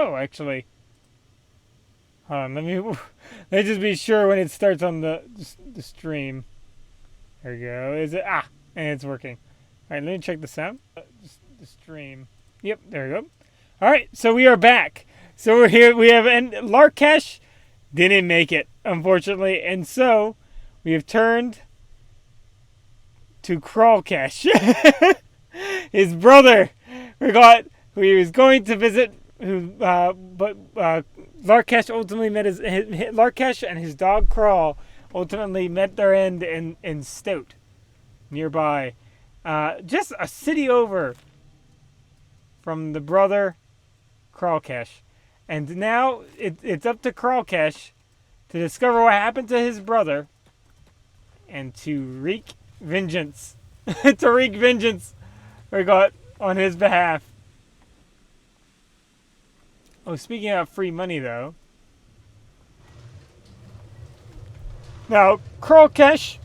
Oh, actually, hold on. Let me just be sure when it starts on the stream. There we go. Is it? Ah, and it's working. All right, let me check the sound. The stream. Yep, there we go. All right, so we are back. So we're here. We have and Larkesh didn't make it, unfortunately, and so we have turned to Crawlkesh, his brother. We got who he was going to visit. But Larkesh ultimately met his Larkesh and his dog Crawl ultimately met their end in Stout, nearby, just a city over from the brother Crawlkesh. And now it's up to Crawlkesh to discover what happened to his brother and to wreak vengeance. To wreak vengeance we got on his behalf. Oh, speaking of free money, though. Now, Crawlkesh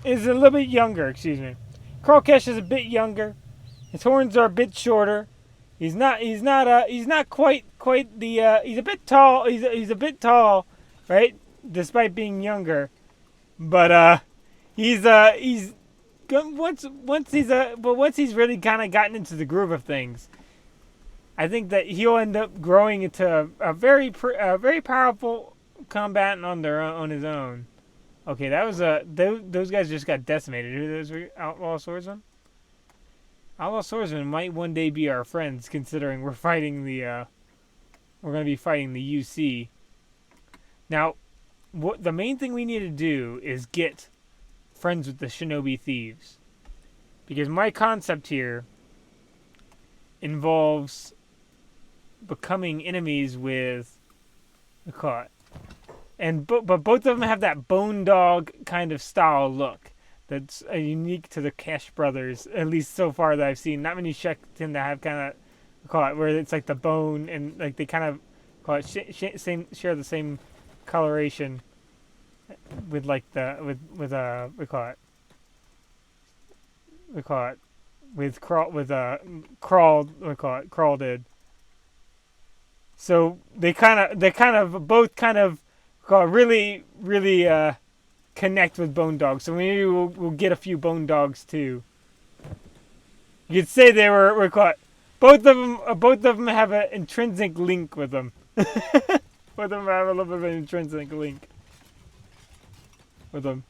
is a little bit younger, excuse me. Crawlkesh is a bit younger. His horns are a bit shorter. He's not quite the he's a bit tall. He's a bit tall, right? Despite being younger. But he's once he's really kind of gotten into the groove of things, I think that he'll end up growing into a very powerful combatant on his own. Okay, that was those guys just got decimated. Who those were? Outlaw swordsmen. Outlaw swordsmen might one day be our friends, considering we're going to be fighting the UC. Now, what the main thing we need to do is get friends with the shinobi thieves, because my concept here involves becoming enemies with the caught. But both of them have that bone dog kind of style look that's unique to the Kesh brothers, at least so far that I've seen. Not many Shek tend to have kind of call it where it's like the bone and like they kind of call it share the same coloration with like the with we call it with crawl did. So they kind of both kind of really connect with Bone Dogs. So maybe we'll get a few Bone Dogs too. You could say they were caught. Both of them have an intrinsic link with them. Both of them have a little bit of an intrinsic link with them.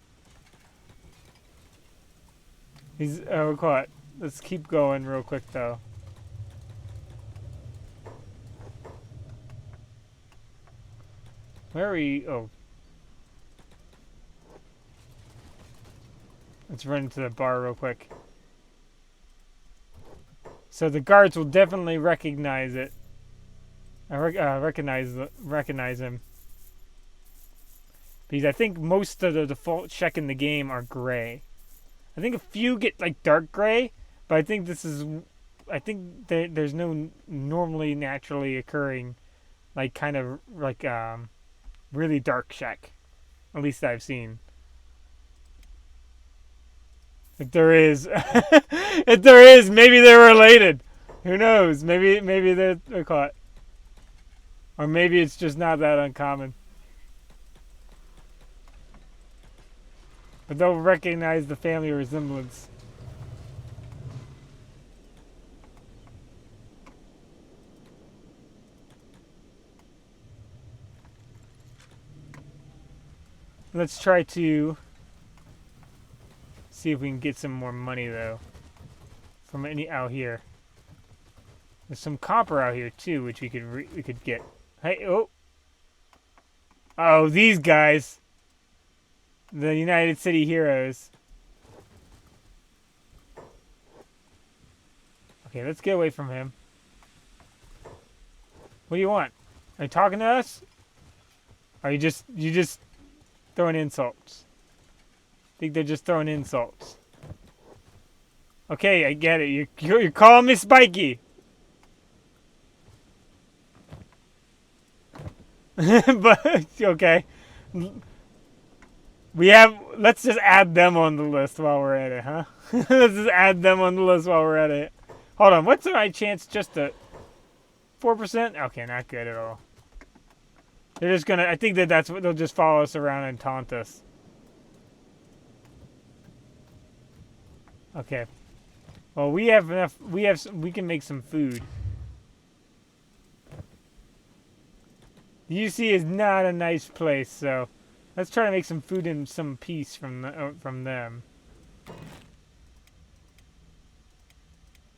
We're caught. Let's keep going real quick though. Where are we? Oh. Let's run into the bar real quick. So the guards will definitely recognize it. Recognize him. Because I think most of the default Shek in the game are gray. I think a few get like dark gray, but I think there's no normally naturally occurring like kind of like really dark Shek. At least I've seen. If there is, maybe they're related. Who knows? Maybe they're caught, or maybe it's just not that uncommon. But they'll recognize the family resemblance. Let's try to see if we can get some more money though from any out here. There's some copper out here too, which we could get. Hey, oh, these guys, the United City Heroes. Okay, let's get away from him. What do you want? Are you talking to us? Or you just throwing insults? I think they're just throwing insults. Okay, I get it. You're calling me Spiky. But okay. Let's just add them on the list while we're at it, huh? Let's just add them on the list while we're at it. Hold on, what's my chance just to 4%? Okay, not good at all. They're just gonna, I think that's what, they'll just follow us around and taunt us. Okay. Well, we have enough, we can make some food. The UC is not a nice place, so let's try to make some food and some peace from them.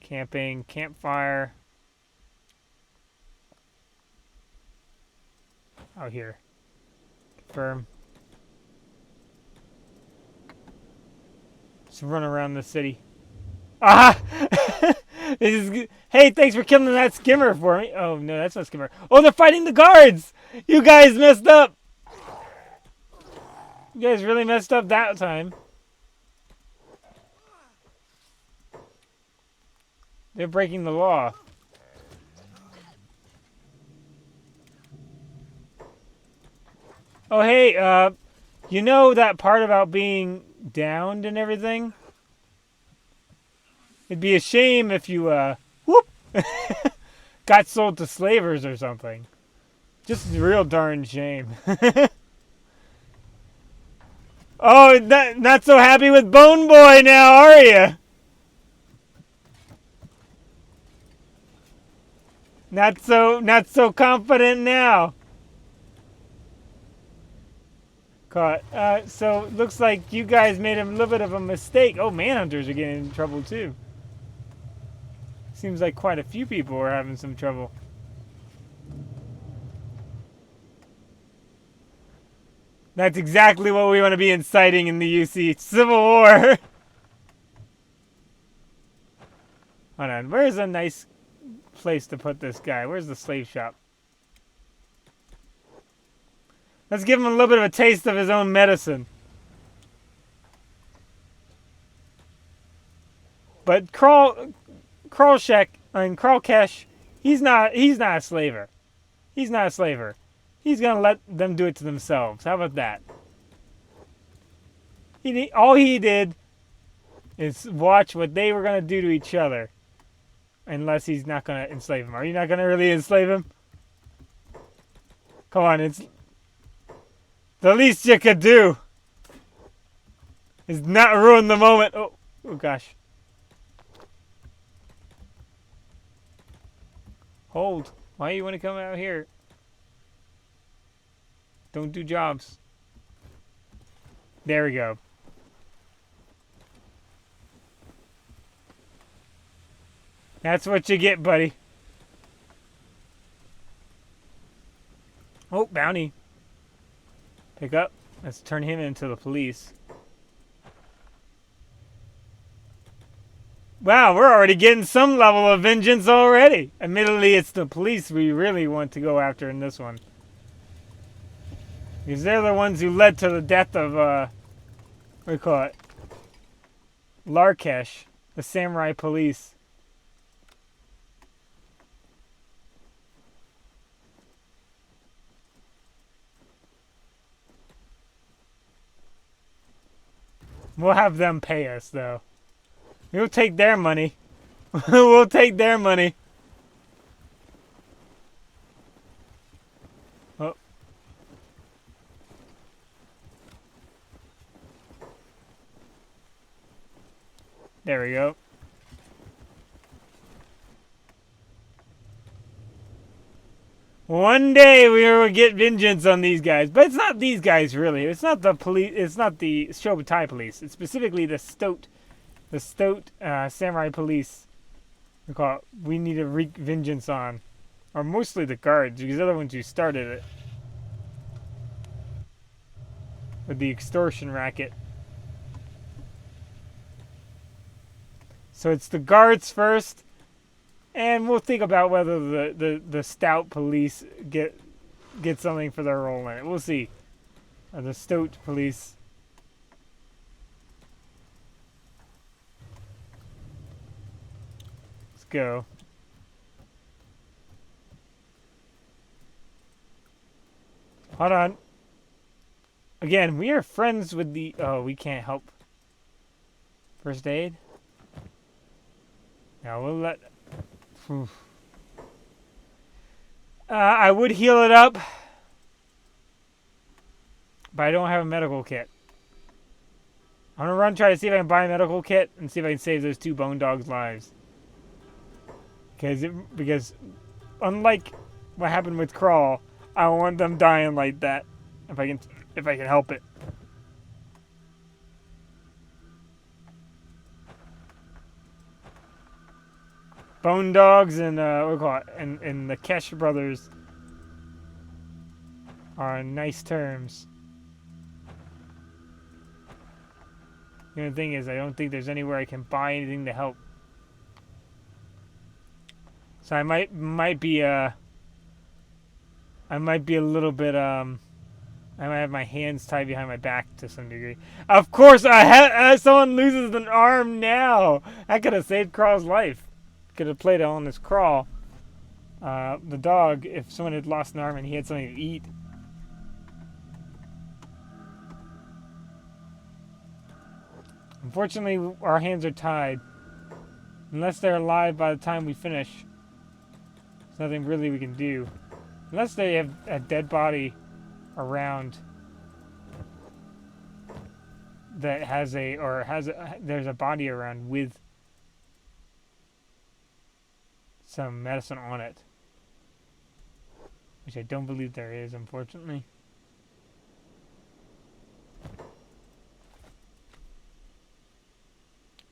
Camping, campfire. Oh, here. Confirm. Just run around the city. Ah! This is good. Hey, thanks for killing that skimmer for me. Oh, no, that's not skimmer. Oh, they're fighting the guards! You guys messed up! You guys really messed up that time. They're breaking the law. Oh, hey, you know that part about being downed and everything? It'd be a shame if you, whoop! Got sold to slavers or something. Just a real darn shame. Oh, not so happy with Bone Boy now, are you? Not so confident now. Caught. So looks like you guys made a little bit of a mistake. Oh, manhunters are getting in trouble too. Seems like quite a few people are having some trouble. That's exactly what we want to be inciting in the UC. Civil War. Hold on. Where's a nice place to put this guy? Where's the slave shop? Let's give him a little bit of a taste of his own medicine. But Kralkesh, he's not a slaver. He's not a slaver. He's gonna let them do it to themselves. How about that? All he did is watch what they were gonna do to each other. Unless he's not gonna enslave him. Are you not gonna really enslave him? Come on, it's the least you could do is not ruin the moment. Oh gosh. Hold. Why do you want to come out here? Don't do jobs. There we go. That's what you get, buddy. Oh, bounty. Pick up. Let's turn him into the police. Wow, we're already getting some level of vengeance already. Admittedly, it's the police we really want to go after in this one. Because they're the ones who led to the death of, what do you call it? Larkesh, the samurai police. We'll have them pay us, though. We'll take their money. We'll take their money. Oh. There we go. One day we will get vengeance on these guys. But it's not these guys, really. It's not the police. It's not the Shobutai police. It's specifically the Stoat samurai police. We need to wreak vengeance on. Or mostly the guards, because they're the ones who started it. With the extortion racket. So it's the guards first. And we'll think about whether the stout police get something for their role in it. We'll see. The Stoat police. Let's go. Hold on. Again, we are friends with the... Oh, we can't help. First aid? Now we'll let... Oof. I would heal it up, but I don't have a medical kit. I'm gonna run try to see if I can buy a medical kit and see if I can save those 2 bone dogs' lives. Because unlike what happened with Crawl, I don't want them dying like that. If I can help it. Bone dogs and what do we call it? And the Kesh brothers are on nice terms. The only thing is, I don't think there's anywhere I can buy anything to help. So I might be a little bit I might have my hands tied behind my back to some degree. Of course, someone loses an arm now. I could have saved Crawl's life. Could have played on this Crawl. The dog, if someone had lost an arm and he had something to eat. Unfortunately, our hands are tied. Unless they're alive by the time we finish, there's nothing really we can do. Unless they have a dead body around that there's a body around with some medicine on it, which I don't believe there is, unfortunately.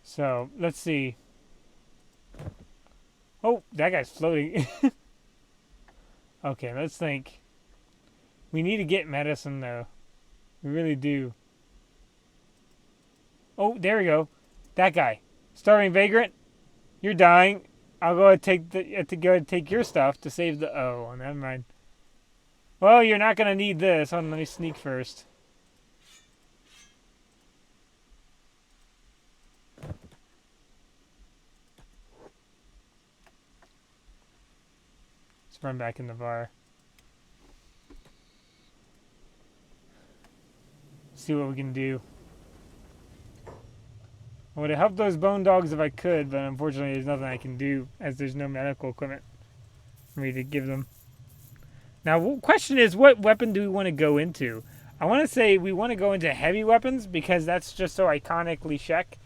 So let's see. Oh, that guy's floating. Okay, let's think. We need to get medicine, though. We really do. Oh, there we go. That guy. Starving vagrant. You're dying. I'll go and take your stuff to save the... Oh, never mind. Well, you're not going to need this. Hold on, let me sneak first. Let's run back in the bar. See what we can do. I would have helped those bone dogs if I could, but unfortunately there's nothing I can do as there's no medical equipment for me to give them. Now, the question is, what weapon do we want to go into? I want to say we want to go into heavy weapons because that's just so iconically Shek.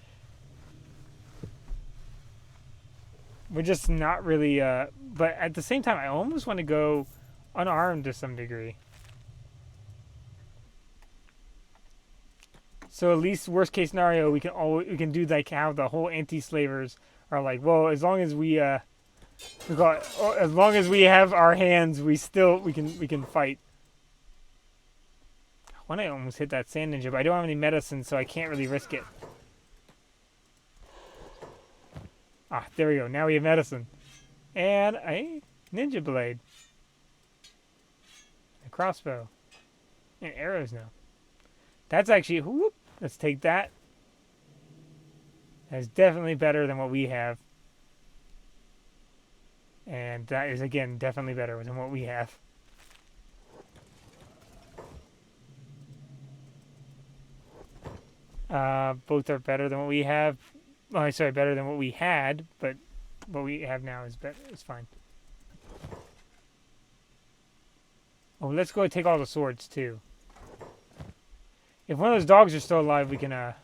We're just not really, but at the same time, I almost want to go unarmed to some degree. So at least worst case scenario, we can do like how the whole anti-slavers are like. Well, as long as as long as we have our hands, we can fight. When I almost hit that sand ninja, but I don't have any medicine, so I can't really risk it. Ah, there we go. Now we have medicine. And a ninja blade. A crossbow. And arrows now. That's actually... Whoop, let's take that. That's definitely better than what we have. And that is, again, definitely better than what we have. Both are better than what we have. Oh, sorry, better than what we had, but what we have now is better. It's fine. Oh, let's go take all the swords too. If one of those dogs are still alive, we can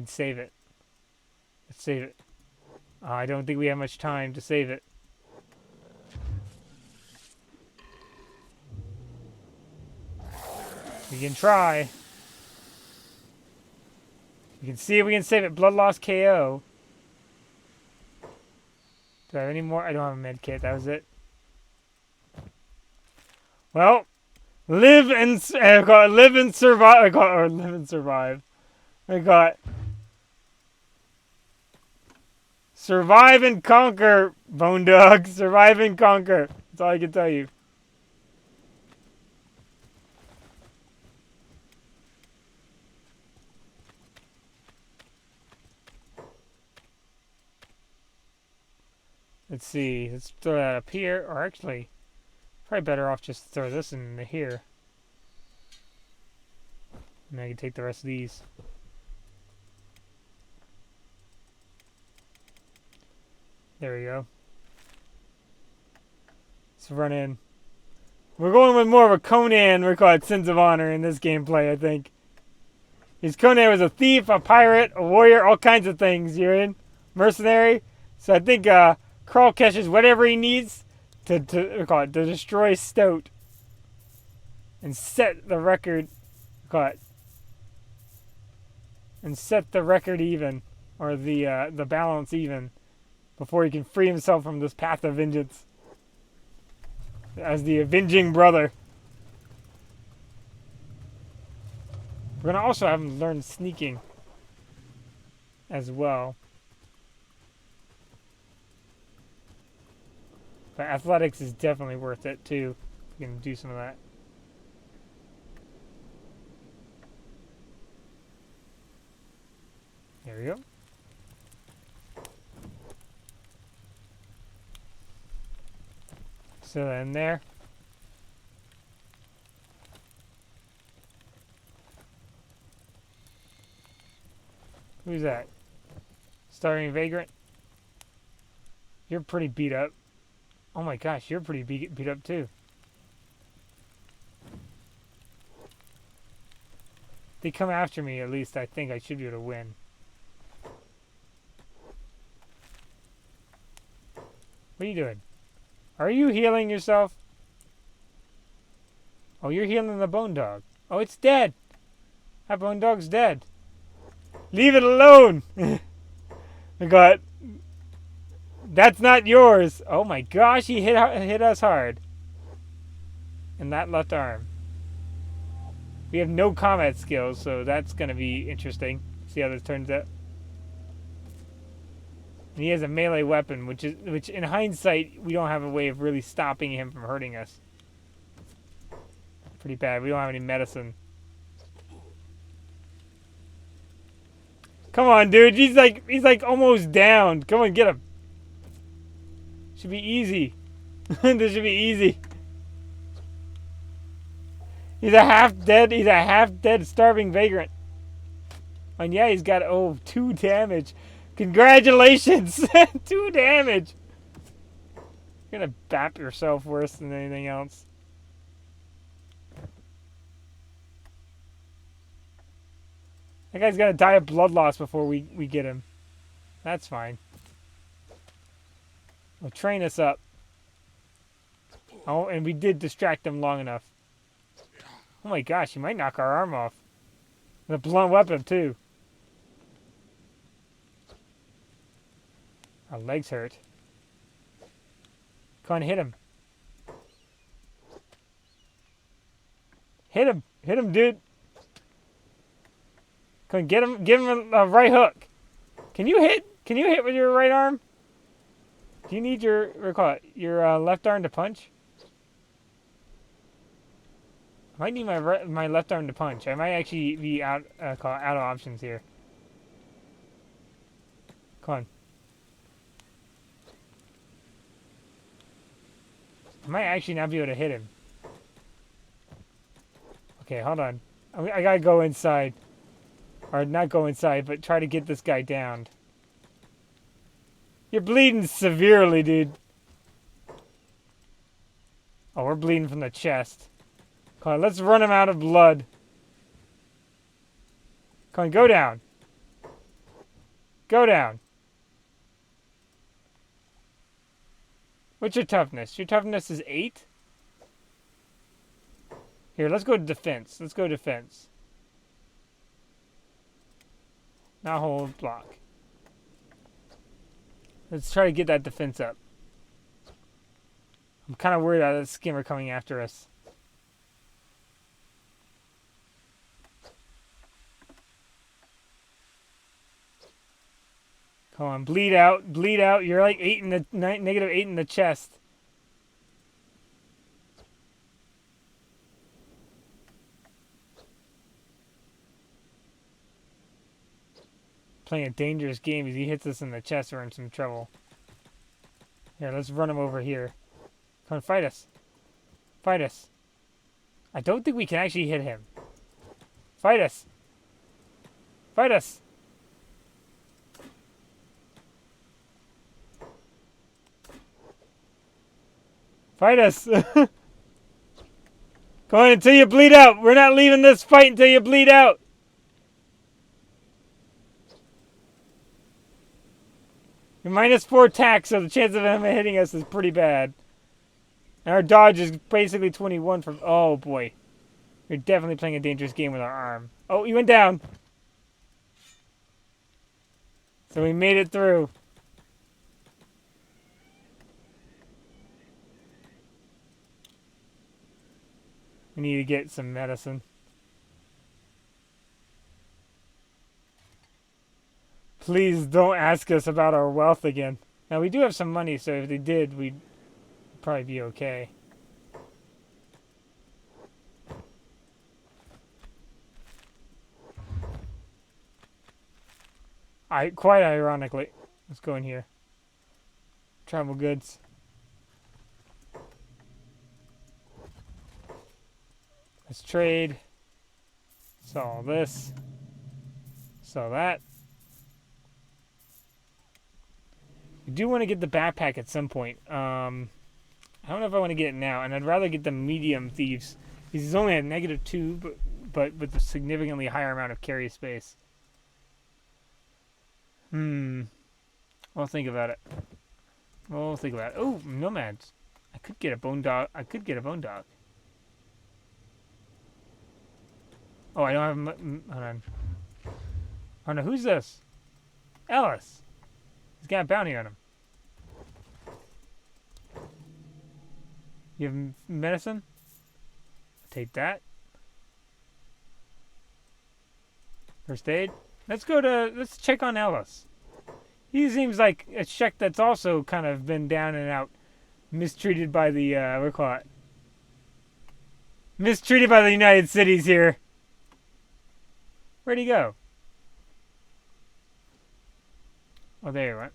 save it. Let's save it. I don't think we have much time to save it. We can try. We can see if we can save it. Blood loss KO. Do I have any more? I don't have a med kit. That was it. Well, live and survive. Live and survive. I got survive and conquer, Bone Dog. Survive and conquer. That's all I can tell you. Let's see. Let's throw that up here. Or actually, probably better off just throw this in here. And I can take the rest of these. There we go. Let's run in. We're going with more of a Conan, we call it Sins of Honor in this gameplay, I think. Because Conan was a thief, a pirate, a warrior, all kinds of things, you're in. Mercenary. So I think Carl catches whatever he needs to destroy Stout. And set the record, and set the record even, or the balance even, before he can free himself from this path of vengeance. As the avenging brother. We're gonna also have him learn sneaking as well. But athletics is definitely worth it too. We can do some of that. There we go. So in there. Who's that? Starving Vagrant? You're pretty beat up. Oh my gosh, you're pretty beat up too. They come after me, at least I think I should be able to win. What are you doing? Are you healing yourself? Oh, you're healing the bone dog. Oh, it's dead. That bone dog's dead. Leave it alone. I got. That's not yours. Oh my gosh, he hit us hard. And that left arm. We have no combat skills, so that's gonna be interesting. See how this turns out. And he has a melee weapon, which in hindsight we don't have a way of really stopping him from hurting us. Pretty bad. We don't have any medicine. Come on, dude. He's like almost down. Come on, get him. Should be easy. This should be easy. He's a half dead starving vagrant. And yeah, he's got 2 damage. Congratulations! 2 damage. You're gonna bap yourself worse than anything else. That guy's gonna die of blood loss before we get him. That's fine. We'll train us up. Oh, and we did distract him long enough. Oh my gosh, he might knock our arm off. With a blunt weapon, too. Our legs hurt. Come on, hit him. Hit him. Hit him, dude. Come on, get him. Give him a right hook. Can you hit? Can you hit with your right arm? Do you need your left arm to punch? I might need my left arm to punch. I might actually be out of options here. Come on. I might actually not be able to hit him. Okay, hold on. I gotta go inside. Or not go inside, but try to get this guy downed. You're bleeding severely, dude. Oh, we're bleeding from the chest. Come on, let's run him out of blood. Come on, go down. Go down. What's your toughness? Your toughness is 8? Here, let's go to defense. Let's go defense. Now hold block. Let's try to get that defense up. I'm kind of worried about that skimmer coming after us. Come on, bleed out, bleed out. You're like negative 8 in the chest. Playing a dangerous game. If he hits us in the chest, we're in some trouble. Here, let's run him over here. Come on, fight us. Fight us. I don't think we can actually hit him. Fight us. Fight us. Fight us. Come on, until you bleed out. We're not leaving this fight until you bleed out. You're -4 attack, so the chance of him hitting us is pretty bad. And our dodge is basically 21 from... Oh, boy. You're definitely playing a dangerous game with our arm. Oh, he went down. So we made it through. We need to get some medicine. Please don't ask us about our wealth again. Now, we do have some money, so if they did, we'd probably be okay. Quite ironically. Let's go in here. Travel goods. Let's trade. Sell this. Sell that. We do want to get the backpack at some point. I don't know if I want to get it now, and I'd rather get the medium thieves. He's only at -2, but with a significantly higher amount of carry space. I'll think about it. We'll think about it. Oh, nomads. I could get a bone dog. Oh, I don't have... Hold on. Oh, no. Who's this? Ellis. He's got a bounty on him. You have medicine? Take that. First aid. Let's check on Ellis. He seems like a Czech that's also kind of been down and out. Mistreated by the, what do you call it? Mistreated by the United Cities here. Where'd he go? Oh, there he went.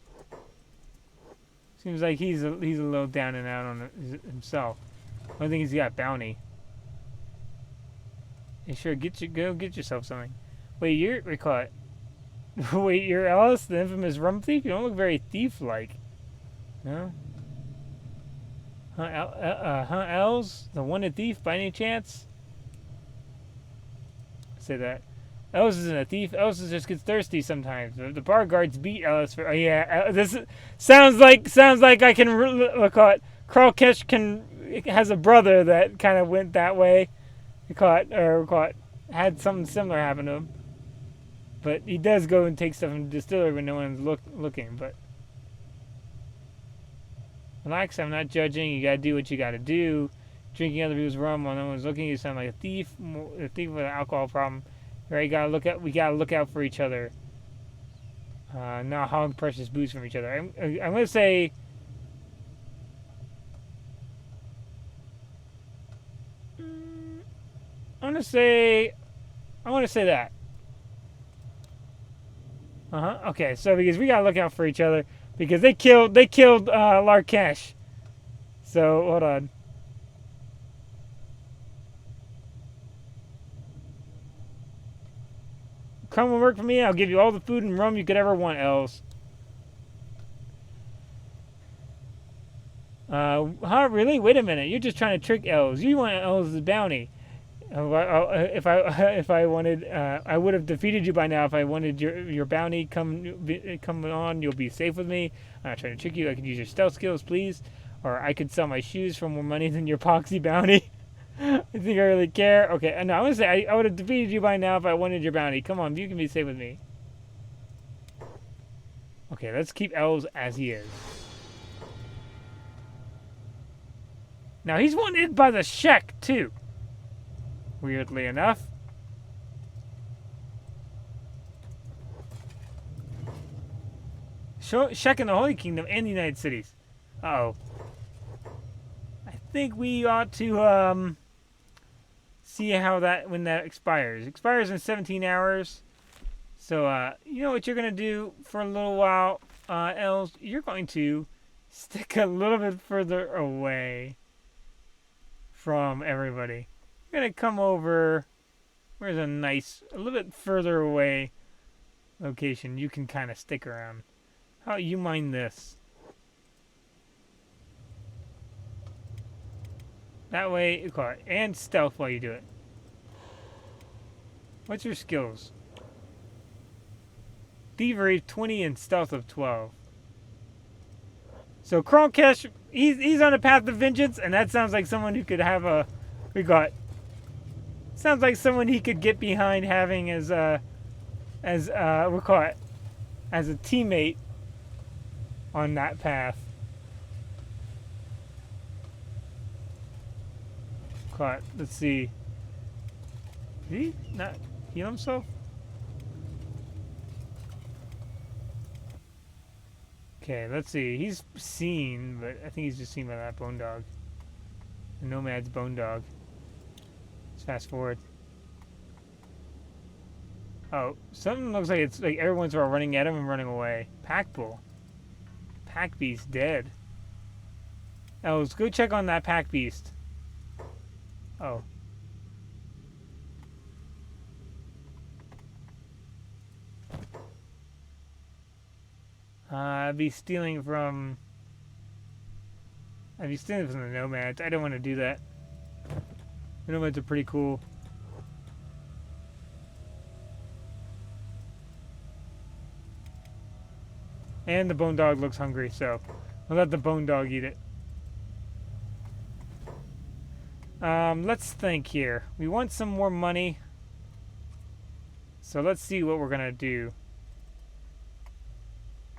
Seems like he's a little down and out on himself. I don't think he's got bounty. Hey, sure, go get yourself something. Wait, recall it. Wait, you're Alice, the infamous rum thief? You don't look very thief-like. No? Els? The wanted thief, by any chance? Say that. Ellis isn't a thief. Ellis just gets thirsty sometimes. The bar guards beat Ellis for... Oh, yeah. This sounds like I can... Recall it. Carl Kesh has a brother that kind of went that way. Had something similar happen to him. But he does go and take stuff from the distillery when no one's looking. But relax, I'm not judging. You gotta do what you gotta do. Drinking other people's rum while no one's looking, you sound like a thief with an alcohol problem. Right? We gotta look out for each other. Not hog precious booze from each other. I'm gonna say. I want to say that. Okay, so because we gotta look out for each other because they killed Larkesh. So hold on. Come and work for me. I'll give you all the food and rum you could ever want, Els. Really? Wait a minute. You're just trying to trick Els. You want Els' bounty. If I wanted, I would have defeated you by now. If I wanted your bounty, come on. You'll be safe with me. I'm not trying to trick you. I could use your stealth skills, please, or I could sell my shoes for more money than your poxy bounty. I think I really care. Okay, no, I want to say I would have defeated you by now if I wanted your bounty. Come on, you can be safe with me. Okay, let's keep Els as he is. Now he's wanted by the Czech too. Weirdly enough. Czech in the Holy Kingdom and the United Cities. Uh-oh. I think we ought to see when that expires. It expires in 17 hours. So you know what you're gonna do for a little while, Els? You're going to stick a little bit further away from everybody. You're gonna come over. Where's a little bit further away location you can kind of stick around. How you mind this? That way, and stealth while you do it. What's your skills? Thievery 20 and stealth of 12. So Kralkesh, he's on a path of vengeance, and that sounds like someone who could have a. Sounds like someone he could get behind having as a teammate on that path. Let's see. Did he not heal himself? Okay, let's see. He's seen, but I think he's just seen by that bone dog. The nomad's bone dog. Let's fast forward. Oh, something looks like it's like everyone's running at him and running away. Pack bull. Pack beast dead. Oh, let's go check on that pack beast. Oh. I'd be stealing from the nomads. I don't want to do that. The nomads are pretty cool. And the bone dog looks hungry, so I'll let the bone dog eat it. Let's think here. We want some more money. So let's see what we're gonna do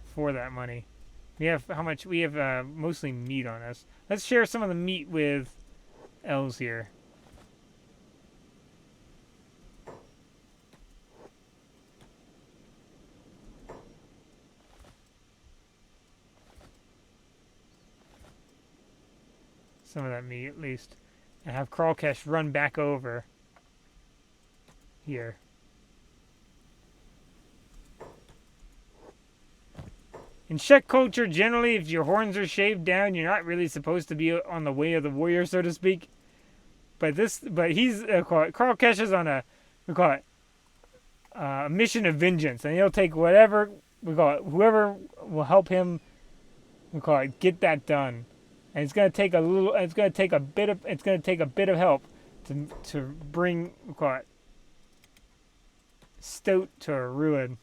for that money. We have how much? We have mostly meat on us. Let's share some of the meat with elves here. Some of that meat at least. And have Kralkesh run back over here. In Czech culture, generally, if your horns are shaved down, you're not really supposed to be on the way of the warrior, so to speak. But he's Kralkesh is on a mission of vengeance, and he'll take whatever whoever will help him. Get that done, and it's gonna take a bit of help to bring Stoat to a ruin.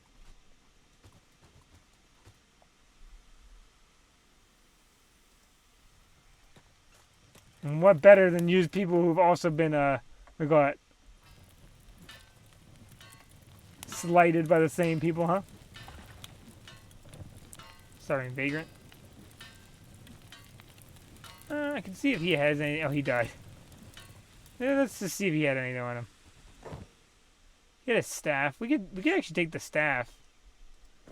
And what better than use people who've also been slighted by the same people, huh? Starting Vagrant. I can see if he has any. Oh, he died. Yeah, let's just see if he had anything on him. He had a staff. We could actually take the staff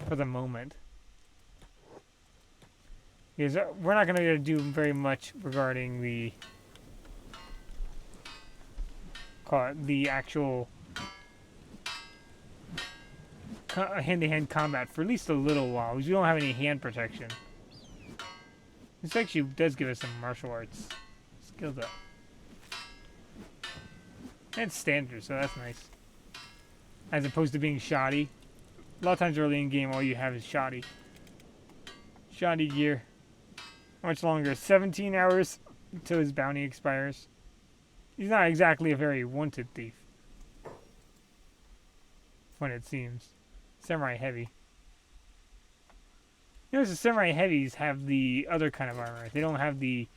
for the moment. Because we're not going to do very much regarding the actual hand-to-hand combat for at least a little while, because we don't have any hand protection. This actually does give us some martial arts skills up. And standard, so that's nice. As opposed to being shoddy. A lot of times early in game, all you have is shoddy. Shoddy gear. How much longer? 17 hours until his bounty expires. He's not exactly a very wanted thief. When it seems. Samurai heavy. You know, the samurai heavies have the other kind of armor. They don't have the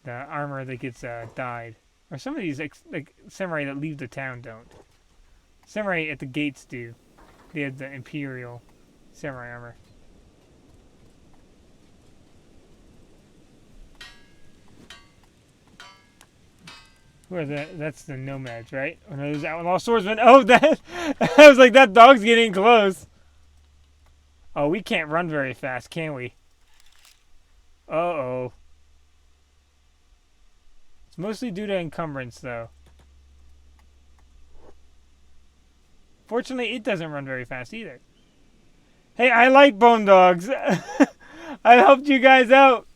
armor that gets dyed. Or some of these like samurai that leave the town don't. Samurai at the gates do. They have the imperial samurai armor. Who are that? That's the nomads, right? Or no, those outlaw swordsmen. Oh, that! I was like, that dog's getting close. Oh, we can't run very fast, can we? Uh-oh. It's mostly due to encumbrance, though. Fortunately, it doesn't run very fast either. Hey, I like bone dogs. I helped you guys out.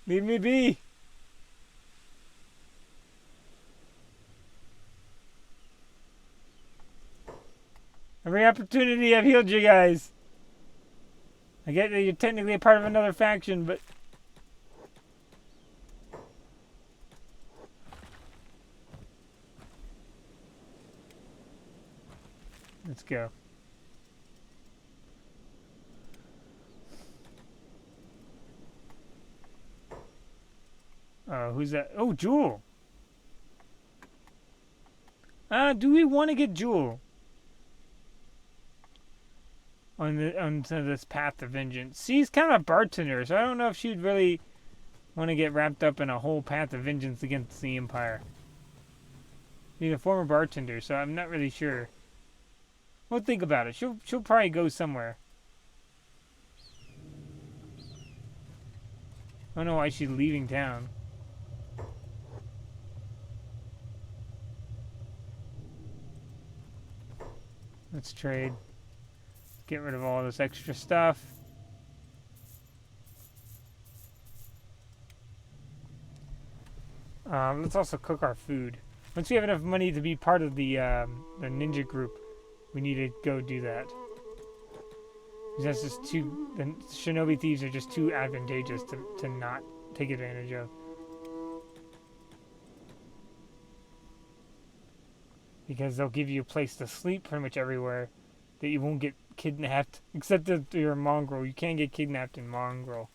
Leave me be. Every opportunity I've healed you guys. I get that you're technically a part of another faction, but Let's go. Who's that? Oh, Jewel. Do we want to get Jewel onto this path to vengeance? She's kind of a bartender, so I don't know if she'd really want to get wrapped up in a whole path of vengeance against the Empire. She's a former bartender, so I'm not really sure. We'll think about it. She'll probably go somewhere. I don't know why she's leaving town. Let's trade. Get rid of all this extra stuff. Let's also cook our food. Once we have enough money to be part of the ninja group, we need to go do that. Because that's just too... The shinobi thieves are just too advantageous to not take advantage of. Because they'll give you a place to sleep pretty much everywhere. That you won't get kidnapped. Except if you're a mongrel. You can't get kidnapped in mongrel.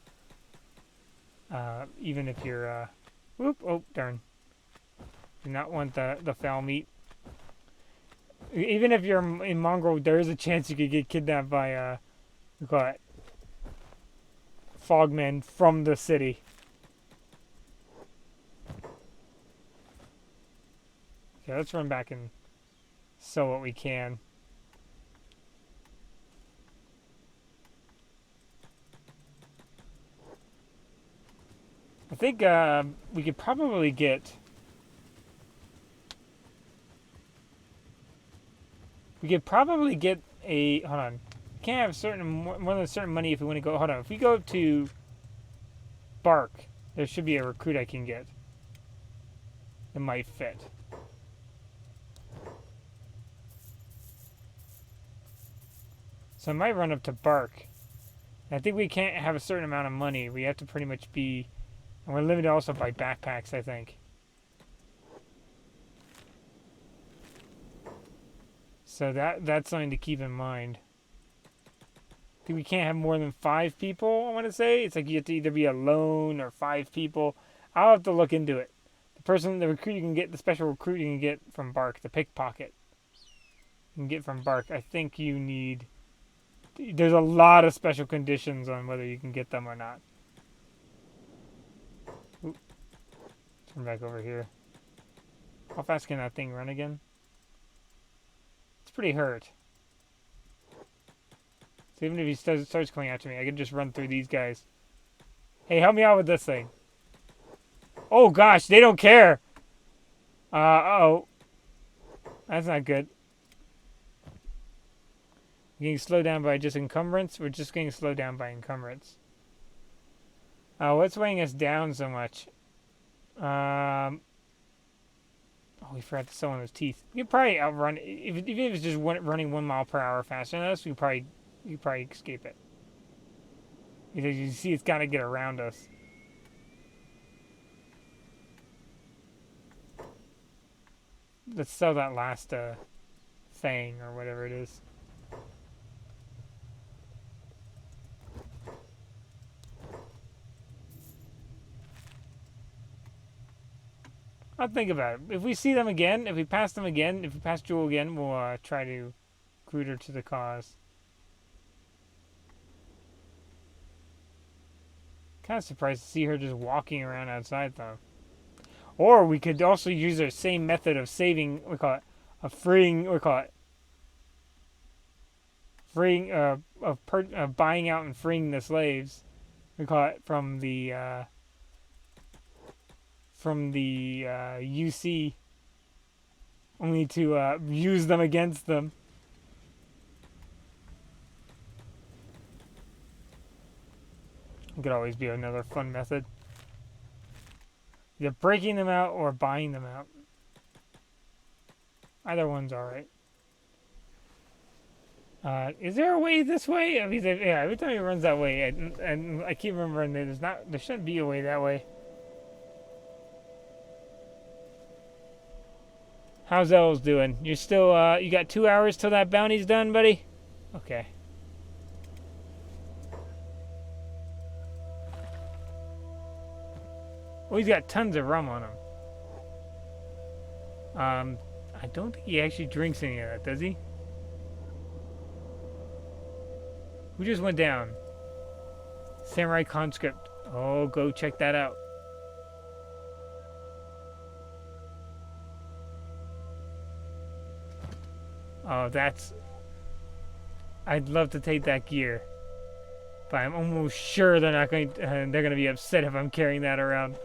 Even if you're... whoop! Oh, darn. Do not want the foul meat. Even if you're in mongrel, there is a chance you could get kidnapped by... we call it... Fogmen from the city. Okay, let's run back and sell what we can. I think we could probably get... We could probably get a... Hold on. We can't have certain more than a certain money if we want to go... Hold on. If we go to Bark, there should be a recruit I can get. That might fit. So I might run up to Bark. I think we can't have a certain amount of money. We have to pretty much be... And we're limited also by backpacks, I think. So that's something to keep in mind. I think we can't have more than 5 people, I want to say. It's like you have to either be alone or 5 people. I'll have to look into it. The recruit you can get, the special recruit you can get from Bark, the pickpocket. You can get from Bark. I think you need... There's a lot of special conditions on whether you can get them or not. Oop. Turn back over here. How fast can that thing run again? It's pretty hurt. So even if he starts coming after me, I can just run through these guys. Hey, help me out with this thing. Oh gosh, they don't care. Uh-oh. That's not good. Getting slowed down by just encumbrance? We're just getting slowed down by encumbrance. What's weighing us down so much? Oh, we forgot to sew on those teeth. We could probably outrun... Even if it's just running 1 mile per hour faster than us, you probably escape it. Because you see it's got to get around us. Let's sell that last thing or whatever it is. I'll think about it. If we see them again, if we pass them again, if we pass Jewel again, we'll try to recruit her to the cause. Kind of surprised to see her just walking around outside, though. Or we could also use our same method of saving, we call it, of freeing, we call it, freeing, of buying out and freeing the slaves. We call it from the UC, only to use them against them. It could always be another fun method. Either breaking them out or buying them out. Either one's alright. Is there a way this way? I mean, yeah, every time he runs that way, and I keep remembering that there shouldn't be a way that way. How's Els doing? You're still, you got 2 hours till that bounty's done, buddy? Okay. Oh, he's got tons of rum on him. I don't think he actually drinks any of that, does he? Who just went down? Samurai Conscript. Oh, go check that out. Oh, that's... I'd love to take that gear. But I'm almost sure they're not going to, they're going to be upset if I'm carrying that around.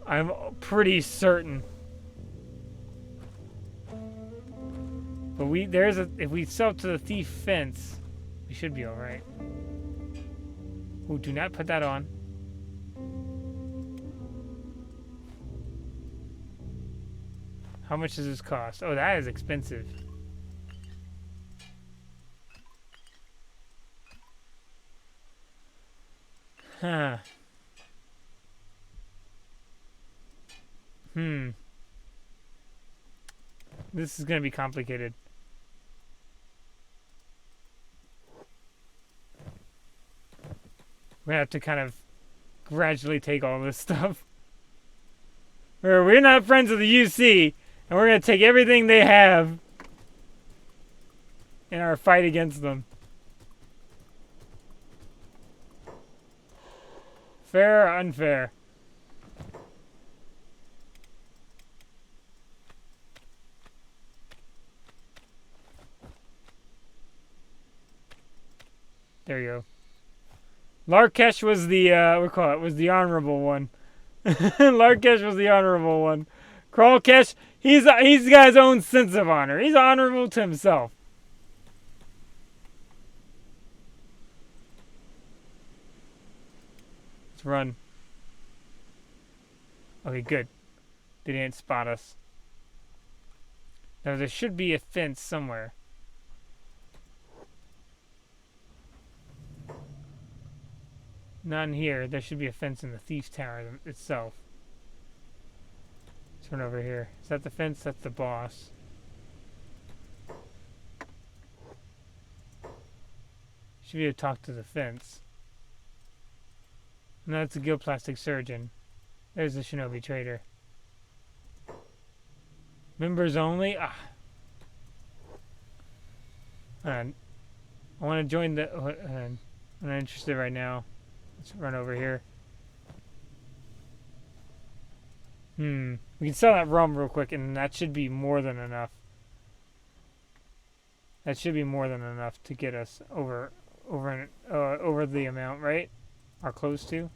I'm pretty certain. But if we sell to the thief fence, we should be alright. Oh, do not put that on. How much does this cost? Oh, that is expensive. Huh. This is going to be complicated. We're going to have to kind of gradually take all this stuff. We're not friends with the UC, and we're going to take everything they have in our fight against them. Fair or unfair? There you go. Larkesh was the was the honorable one. Larkesh was the honorable one. Crawlkesh, he's got his own sense of honor. He's honorable to himself. Let's run. Okay, good. They didn't spot us. Now there should be a fence somewhere. Not in here. There should be a fence in the thief's tower itself. Let's run over here. Is that the fence? That's the boss. Should be able to talk to the fence. No, that's a Guild Plastic Surgeon. There's the Shinobi Trader. Members only? Ah. I want to join the... I'm not interested right now. Let's run over here. We can sell that rum real quick, and that should be more than enough. That should be more than enough to get us over the amount, right? Or close to.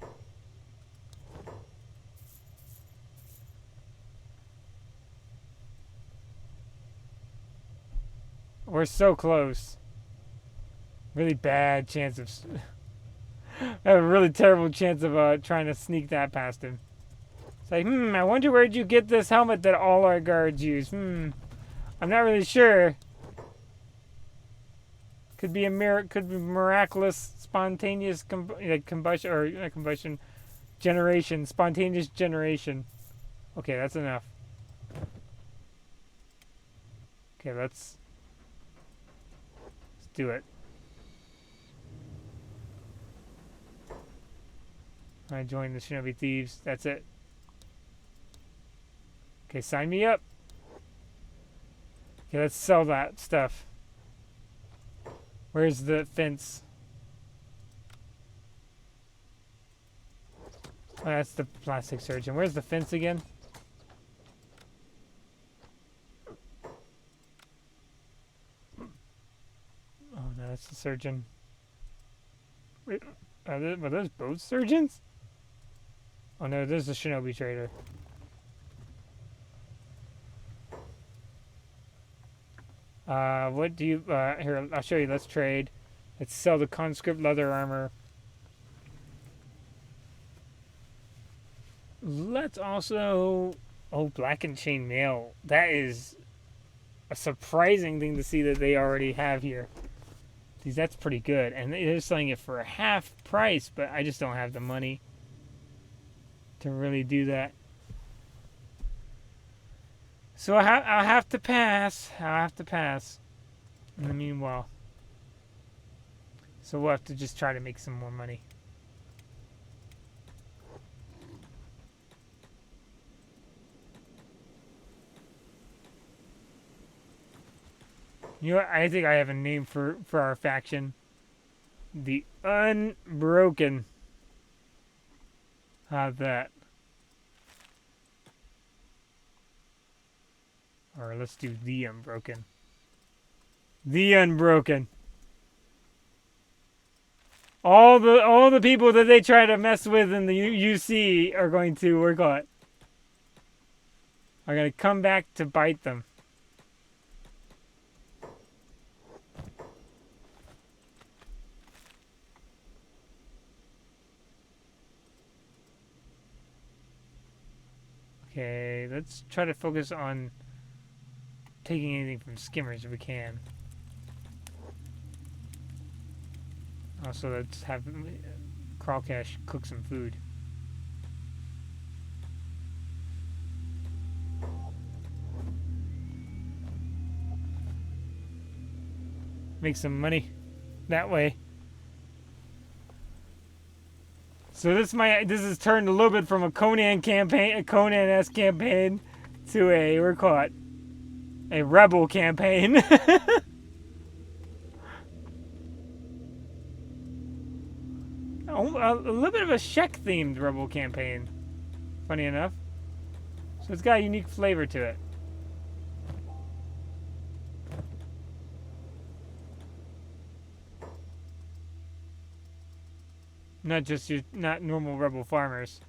We're so close. Really bad chance of... I have a really terrible chance of trying to sneak that past him. It's like, I wonder where'd you get this helmet that all our guards use? I'm not really sure. Could be miraculous, spontaneous combustion, or not combustion, generation, spontaneous generation. Okay, that's enough. Okay, let's do it. I joined the Shinobi Thieves. That's it. Okay, sign me up. Okay, let's sell that stuff. Where's the fence? Oh, that's the plastic surgeon. Where's the fence again? Oh, no, that's the surgeon. Wait, were those both surgeons? Oh no, there's the Shinobi Trader. What do you, here, I'll show you, let's trade. Let's sell the conscript leather armor. Let's also, black and chain mail. That is a surprising thing to see that they already have here. That's pretty good. And they're selling it for a half price, but I just don't have the money. to really do that. So I'll have to pass. I'll have to pass. In the meanwhile. So we'll have to just try to make some more money. You know what? I think I have a name for our faction. The Unbroken. How's that? Or let's do The Unbroken. The Unbroken. All the people that they try to mess with in the UC are going to work on it. Are going to come back to bite them. Okay, let's try to focus on taking anything from skimmers if we can. Also, let's have Crawlcash cook some food. Make some money that way. So this has turned a little bit from a Conan campaign, a Conan-esque campaign, to a rebel campaign. A little bit of a Shek-themed rebel campaign, funny enough. So it's got a unique flavor to it. Not normal rebel farmers.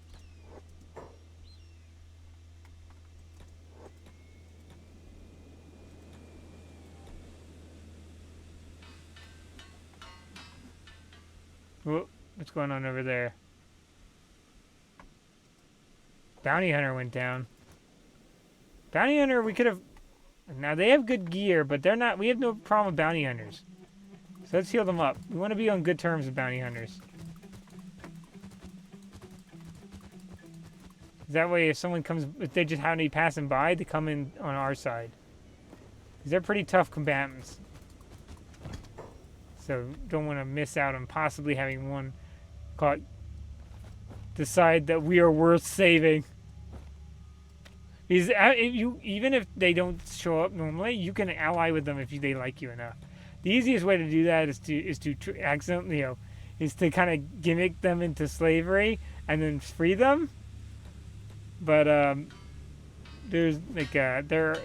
Whoa, what's going on over there? Bounty Hunter went down. Bounty Hunter, we could have... Now, they have good gear, but they're not... We have no problem with Bounty Hunters. So let's heal them up. We want to be on good terms with Bounty Hunters. That way, if someone comes... If they just happen to be passing by, they come in on our side. Because they're pretty tough combatants. So, don't want to miss out on possibly having one caught... Decide that we are worth saving. Because even if they don't show up normally, you can ally with them if they like you enough. The easiest way to do that is to accidentally, is to kind of gimmick them into slavery and then free them. But there's like there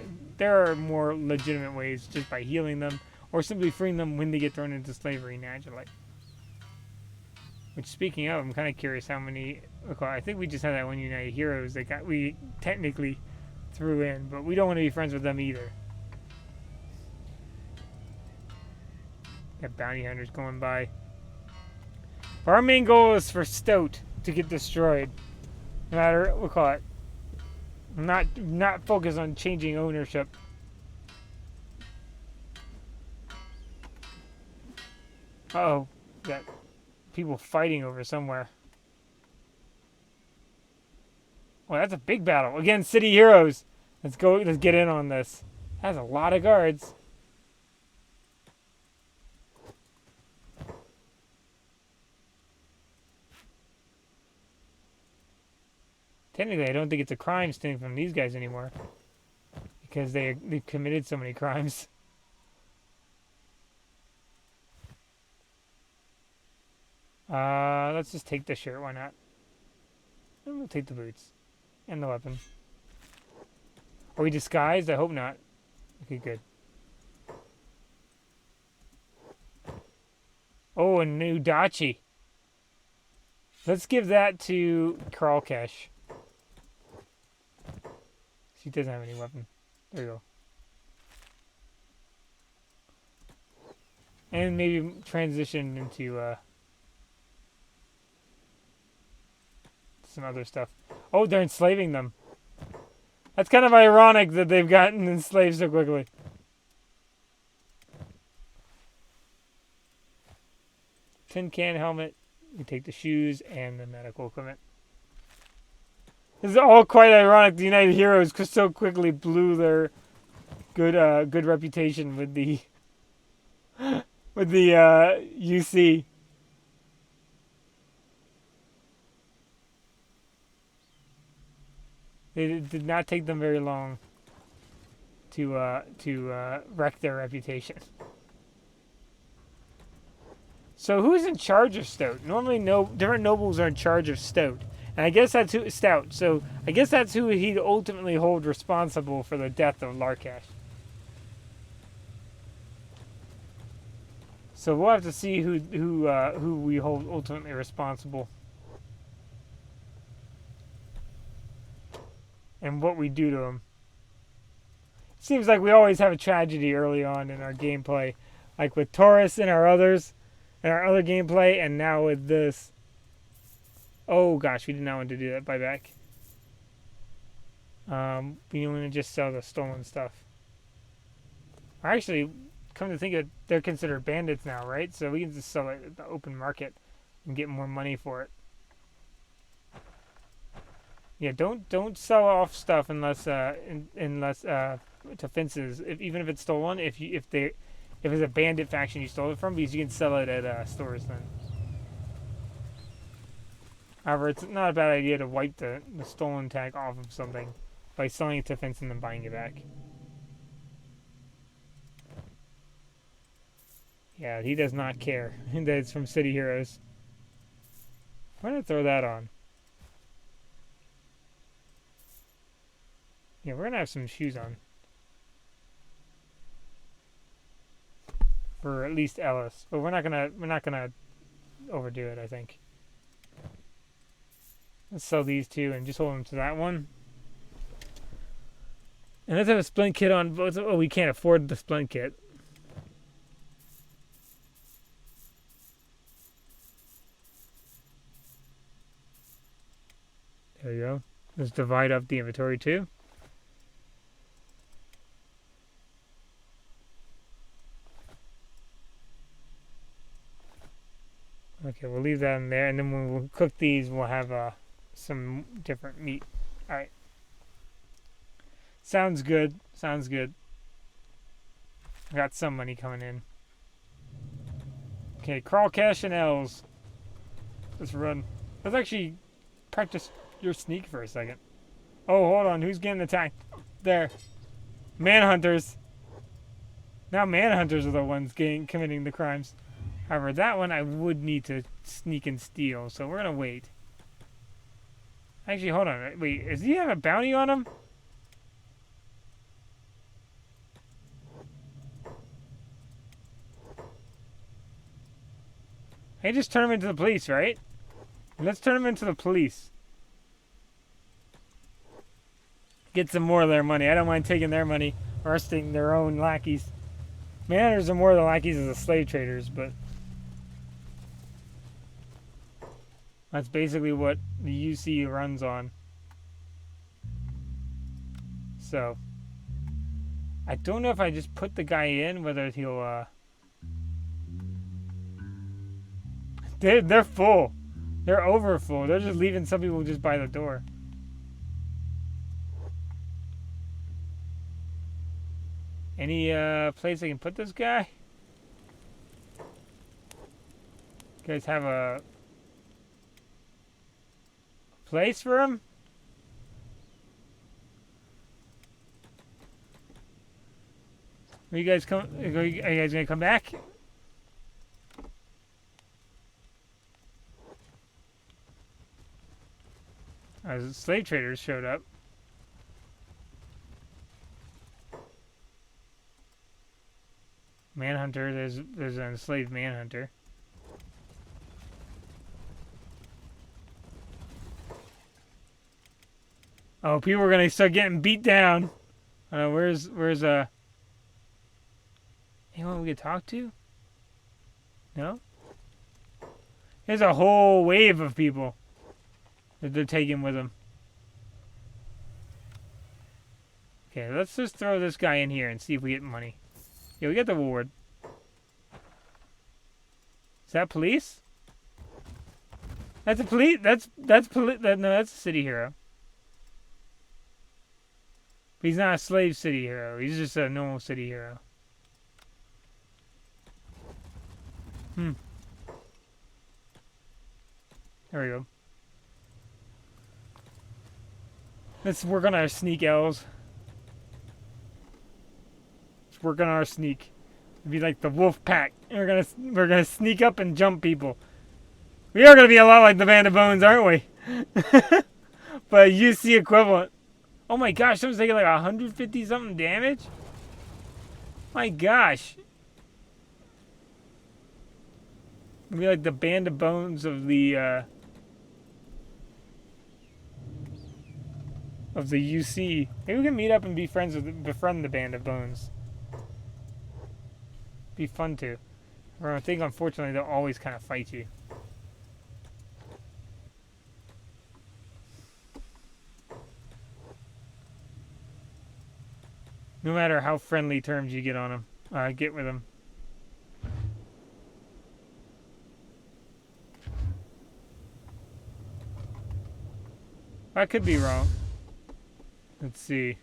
are more legitimate ways, just by healing them or simply freeing them when they get thrown into slavery naturally. Which, speaking of, I'm kind of curious how many. I think we just had that one United Heroes that we technically threw in, but we don't want to be friends with them either. Got bounty hunters going by. But our main goal is for Stout to get destroyed. No matter what. Not focused on changing ownership. Uh-oh. Got people fighting over somewhere. Well, that's a big battle. Again, City Heroes. Let's get in on this. That's a lot of guards. Technically, I don't think it's a crime stealing from these guys anymore. Because they've committed so many crimes. Let's just take the shirt, why not? And we'll take the boots. And the weapon. Are we disguised? I hope not. Okay, good. Oh, a new Dachi. Let's give that to Crawlcash. She doesn't have any weapon. There you go. And maybe transition into some other stuff. Oh, they're enslaving them. That's kind of ironic that they've gotten enslaved so quickly. Tin can helmet. You take the shoes and the medical equipment. This is all quite ironic. The United Heroes so quickly blew their good reputation with the UC. It did not take them very long to wreck their reputation. So who's in charge of Stout? Normally, different nobles are in charge of Stout, and I guess that's who Stout. So I guess that's who he'd ultimately hold responsible for the death of Larkash. So we'll have to see who we hold ultimately responsible, and what we do to him. It seems like we always have a tragedy early on in our gameplay, like with Taurus and our other gameplay, and now with this. Oh gosh, we did not want to do that. Buyback. We want to just sell the stolen stuff. Actually, come to think of it, they're considered bandits now, right? So we can just sell it at the open market and get more money for it. Yeah, don't sell off stuff unless to fences. Even if it's stolen, if it's a bandit faction you stole it from, because you can sell it at stores then. However, it's not a bad idea to wipe the stolen tag off of something by selling it to fence and then buying it back. Yeah, he does not care that it's from City Heroes. Why not throw that on? Yeah, we're gonna have some shoes on. For at least Ellis. But we're not gonna overdo it, I think. Let's sell these two and just hold them to that one. And let's have a splint kit on both. Oh, we can't afford the splint kit. There you go. Let's divide up the inventory too. Okay, we'll leave that in there, and then when we'll cook these, we'll have some different meat. All right. Sounds good. Sounds good. I got some money coming in. Okay, crawl, cash, and L's. Let's run. Let's actually practice your sneak for a second. Oh, hold on. Who's getting attacked? There. Manhunters. Now manhunters are the ones committing the crimes. However, that one I would need to sneak and steal, so we're going to wait. Actually, hold on. Wait, does he have a bounty on him? I just turn him into the police, right? Let's turn him into the police. Get some more of their money. I don't mind taking their money, arresting their own lackeys. Manhunters are more the lackeys of the slave traders, but that's basically what the UC runs on. So, I don't know if I just put the guy in, whether he'll, They're full. They're over full. They're just leaving some people just by the door. Any place I can put this guy? You guys have a place for him? Are you guys gonna come back? Slave traders showed up. Manhunter, there's an enslaved manhunter. Oh, people are gonna start getting beat down. Where's anyone we could talk to? No? There's a whole wave of people that they're taking with them. Okay, let's just throw this guy in here and see if we get money. Yeah, we got the reward. Is that police? That's a police. No, that's a city hero. But he's not a slave city hero. He's just a normal city hero. There we go. Let's work on our sneak, elves. Let's work on our sneak. It'd be like the wolf pack. And we're gonna sneak up and jump people. We are gonna be a lot like the Band of Bones, aren't we? But UC equivalent. Oh my gosh, someone's taking like 150 something damage? My gosh. It'd be like the Band of Bones of the UC. Maybe we can meet up and be friends with befriend the Band of Bones. Be fun to. Or I think unfortunately they'll always kind of fight you. No matter how friendly terms you get on them, get with them. I could be wrong. Let's see.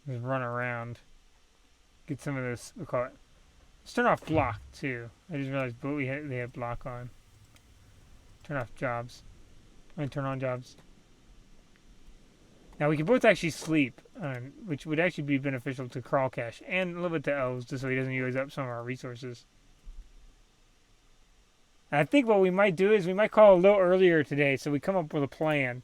Just run around. Get some of this, we'll call it. Let's turn off block too. I just realized they have block on. Turn off jobs. I mean, turn on jobs. Now we can both actually sleep, which would actually be beneficial to Crawl Cash and a little bit to Elves, just so he doesn't use up some of our resources. And I think what we might do is we might call a little earlier today, so we come up with a plan.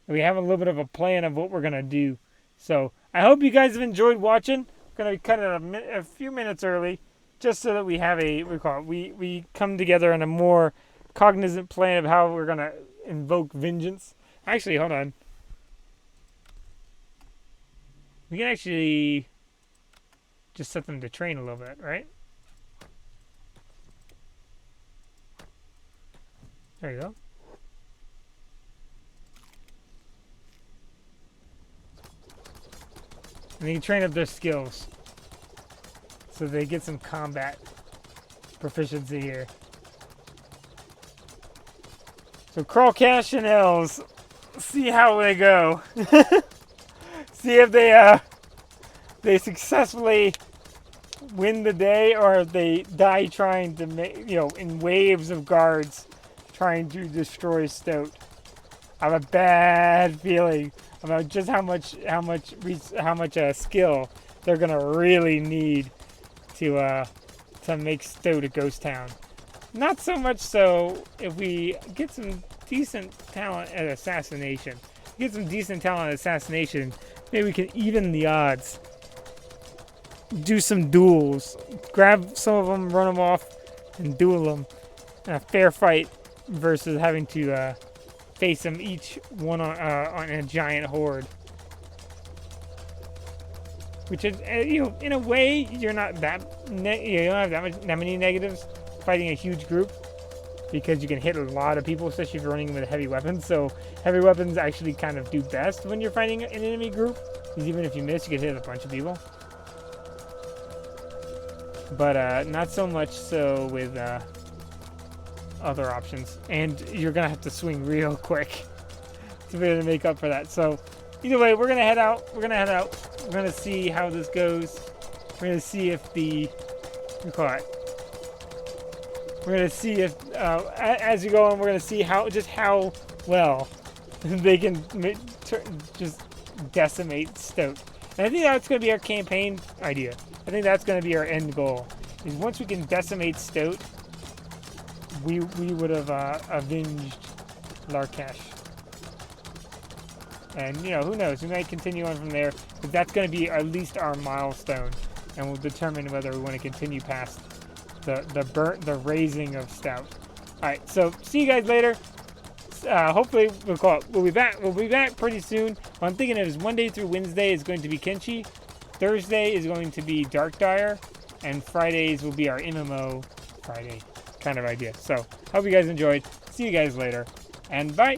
We have a little bit of a plan of what we're gonna do. So I hope you guys have enjoyed watching. We're gonna cut it a few minutes early, just so that we have we come together on a more cognizant plan of how we're gonna invoke Vengence. Actually, hold on. We can actually just set them to train a little bit, right? There you go. And you can train up their skills so they get some combat proficiency here. So Crawl Cash and Elves, see how they go. See if they successfully win the day, or if they die trying to make, in waves of guards trying to destroy Stout. I have a bad feeling about just how much skill they're gonna really need to make Stout a ghost town. Not so much so if we get some decent talent at assassination. Maybe we can even the odds. Do some duels. Grab some of them, run them off, and duel them in a fair fight versus having to face them each one on a giant horde. Which is, in a way, you're not that you don't have that many negatives fighting a huge group, because you can hit a lot of people, especially if you're running with heavy weapons. So heavy weapons actually kind of do best when you're fighting an enemy group, because even if you miss, you can hit a bunch of people. But not so much so with other options, and you're gonna have to swing real quick to be able to make up for that. So either way, we're gonna head out. We're gonna see how this goes. We're gonna see if We're gonna see if, as you go on, we're gonna see how well they can just decimate Stout. And I think that's gonna be our campaign idea. I think that's gonna be our end goal. Is once we can decimate Stout, we would have avenged Larkash. And who knows? We might continue on from there, but that's gonna be at least our milestone, and we'll determine whether we want to continue past the raising of Stout. All right, so see you guys later. Hopefully we'll be back. We'll be back pretty soon. What I'm thinking is Monday through Wednesday is going to be Kenshi, Thursday is going to be Darkdire, and Fridays will be our MMO Friday kind of idea. So hope you guys enjoyed. See you guys later, and bye.